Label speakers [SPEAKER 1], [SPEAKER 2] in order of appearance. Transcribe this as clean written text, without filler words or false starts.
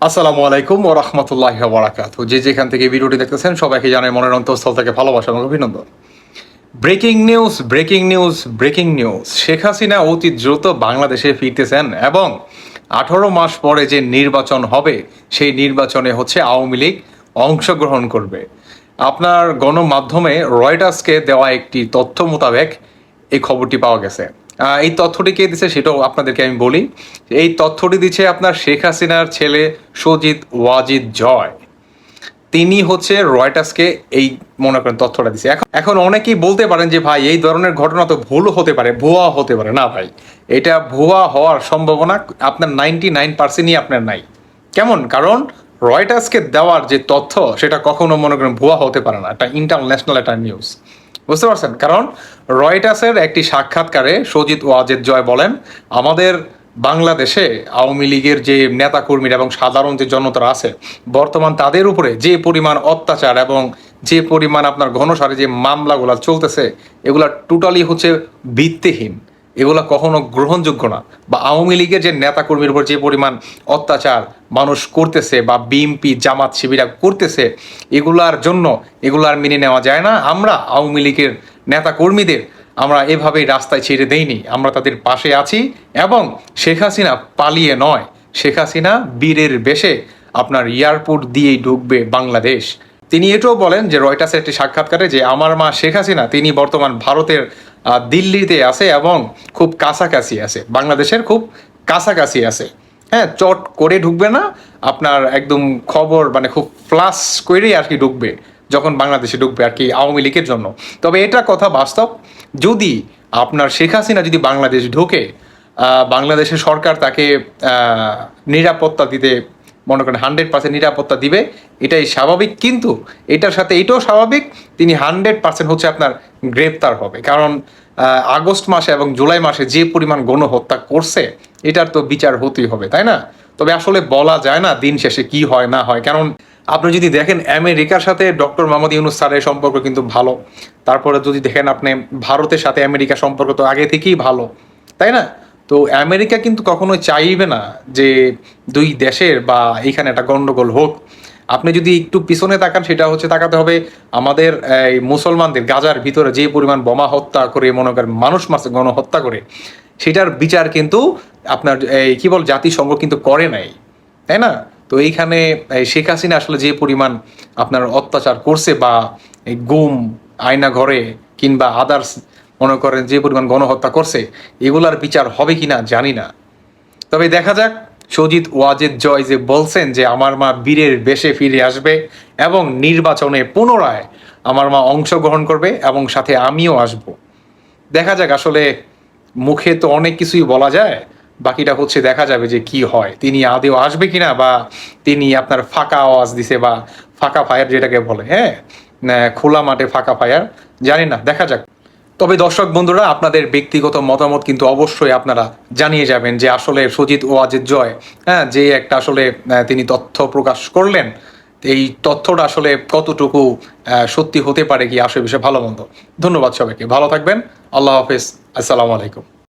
[SPEAKER 1] আসসালামু আলাইকুম ওয়া রাহমাতুল্লাহি ওয়া বারাকাতুহু। যে যেখান থেকে ভিডিওটি দেখতেছেন সবাইকে জানাই মনের অন্তঃস্থল থেকে ভালোবাসা এবং অভিনন্দন। Breaking news, breaking news, breaking news. Sheikh Hasina অতি দ্রুত বাংলাদেশে ফিরতেছেন এবং ১৮ মাস পরে যে নির্বাচন হবে সেই নির্বাচনে হচ্ছে আওয়ামী লীগ অংশগ্রহণ করবে। আপনার গণমাধ্যমে রয়টার্সকে দেওয়া একটি তথ্য মোতাবেক এই খবরটি পাওয়া গেছে। এই তথ্যটি কে দিচ্ছে সেটাও আপনাদেরকে আমি বলি। এই তথ্যটি দিচ্ছে আপনার শেখ হাসিনার ছেলে সজিত ওয়াজিদ জয়। তিনি হচ্ছে রয়টার্সকে এই মনে করেন তথ্যটা দিচ্ছে। এখন অনেকেই বলতে পারেন যে ভাই এই ধরনের ঘটনা তো ভুলও হতে পারে, ভুয়া হতে পারে। না ভাই, এটা ভুয়া হওয়ার সম্ভাবনা আপনার 99%ই আপনার নাই। কেমন? কারণ রয়টার্সকে দেওয়ার যে তথ্য সেটা কখনো মনে করেন ভুয়া হতে পারে না। এটা ইন্টারন্যাশনাল একটা নিউজ, বুঝতে পারছেন? কারণ রয়টার্সের একটি সাক্ষাৎকারে সজিত ওয়াজেদ জয় বলেন, আমাদের বাংলাদেশে আওয়ামী লীগের যে নেতাকর্মীরা এবং সাধারণ যে জনতারা আছে, বর্তমান তাদের উপরে যে পরিমাণ অত্যাচার এবং যে পরিমাণ আপনার ঘনসারে যে মামলাগুলো চলতেছে, এগুলা টোটালি হচ্ছে ভিত্তিহীন। এগুলা কখনো গ্রহণযোগ্য না। বা আওয়ামী লীগের যে নেতাকর্মীর উপর যে পরিমাণ অত্যাচার মানুষ করতেছে বা বিএনপি জামাত শিবিরা করতেছে, এগুলার জন্য এগুলার মেনে নেওয়া যায় না। আমরা আওয়ামী লীগের নেতাকর্মীদের আমরা এভাবেই রাস্তায় ছেড়ে দেইনি, আমরা তাদের পাশে আছি। এবং শেখ হাসিনা পালিয়ে নয়, শেখ হাসিনা বীরের বেশে আপনার এয়ারপোর্ট দিয়েই ঢুকবে বাংলাদেশ। তিনি এটাও বলেন যে রয়টার্সের একটি সাক্ষাৎকারে যে আমার মা শেখ হাসিনা তিনি বর্তমান ভারতের দিল্লিতে আছে এবং খুব কাছাকাছি আছে, বাংলাদেশের খুব কাছাকাছি আছে। হ্যাঁ, চট করে ঢুকবে না, আপনার একদম খবর মানে খুব ফ্লাশ করেই আর কি ঢুকবে যখন বাংলাদেশে ঢুকবে আর কি আওয়ামী লীগের জন্য। তবে এটা কথা বাস্তব, যদি আপনার শেখ হাসিনা যদি বাংলাদেশ ঢোকে, বাংলাদেশের সরকার তাকে নিরাপত্তা দিতে মনে করেন 100% নিরাপত্তা দিবে, এটাই স্বাভাবিক। কিন্তু এটার সাথে এটাও স্বাভাবিক তিনি 100% হচ্ছে আপনার গ্রেপ্তার হবে। কারণ আগস্ট মাসে এবং জুলাই মাসে যে পরিমাণ গণহত্যা করছে এটার তো বিচার হতেই হবে, তাই না? তবে আসলে বলা যায় না দিন শেষে কি হয় না হয়। কারণ আপনি যদি দেখেন আমেরিকার সাথে ডক্টর মোহাম্মদ ইউনূস স্যারের সম্পর্ক কিন্তু ভালো। তারপরে যদি দেখেন আপনি ভারতের সাথে আমেরিকার সম্পর্ক তো আগে থেকেই ভালো, তাই না? তো আমেরিকা কিন্তু কখনোই চাইবে না যে দুই দেশের বা এইখানে একটা গন্ডগোল হোক। আপনি যদি একটু পিছনে তাকান, সেটা হচ্ছে তাকাতে হবে আমাদের এই মুসলমানদের গাজার ভিতরে যে পরিমাণ বোমা হত্যা করে মনে করেন মানুষ মারছে, গণহত্যা করে, সেটার বিচার কিন্তু আপনার এই কি বল জাতিসংঘ কিন্তু করে নাই, তাই না? তো এইখানে শেখ হাসিনা আসলে যে পরিমাণ আপনার অত্যাচার করছে বা এই গুম, আয়না ঘরে কিংবা আদার্স মনে করেন যে পরিমাণ গণহত্যা করছে, এগুলার বিচার হবে কিনা জানি না। তবে দেখা যাক। সজিত ওয়াজেদ জয় যে বলছেন যে আমার মা বীরের বেশে ফিরে আসবে এবং নির্বাচনে পুনরায় আমার মা অংশগ্রহণ করবে এবং সাথে আমিও আসব। দেখা যাক, আসলে মুখে তো অনেক কিছুই বলা যায়, বাকিটা হচ্ছে দেখা যাবে যে কি হয়। তিনি আদেও আসবে কিনা, বা তিনি আপনার ফাঁকা আওয়াজ দিছে বা ফাঁকা ফায়ার যেটাকে বলে, হ্যাঁ, খোলা মাঠে ফাঁকা ফায়ার, জানি না, দেখা যাক। তবে দর্শক বন্ধুরা, আপনাদের ব্যক্তিগত মতামত কিন্তু অবশ্যই আপনারা জানিয়ে যাবেন যে আসলে সজিত ওয়াজেদ জয়, হ্যাঁ, যে একটা আসলে তিনি তথ্য প্রকাশ করলেন, এই তথ্যটা আসলে কতটুকু সত্যি হতে পারে কি আসে বিষয়ে ভালো মন্দ। ধন্যবাদ সবাইকে, ভালো থাকবেন, আল্লাহ হাফেজ, আসসালামু আলাইকুম।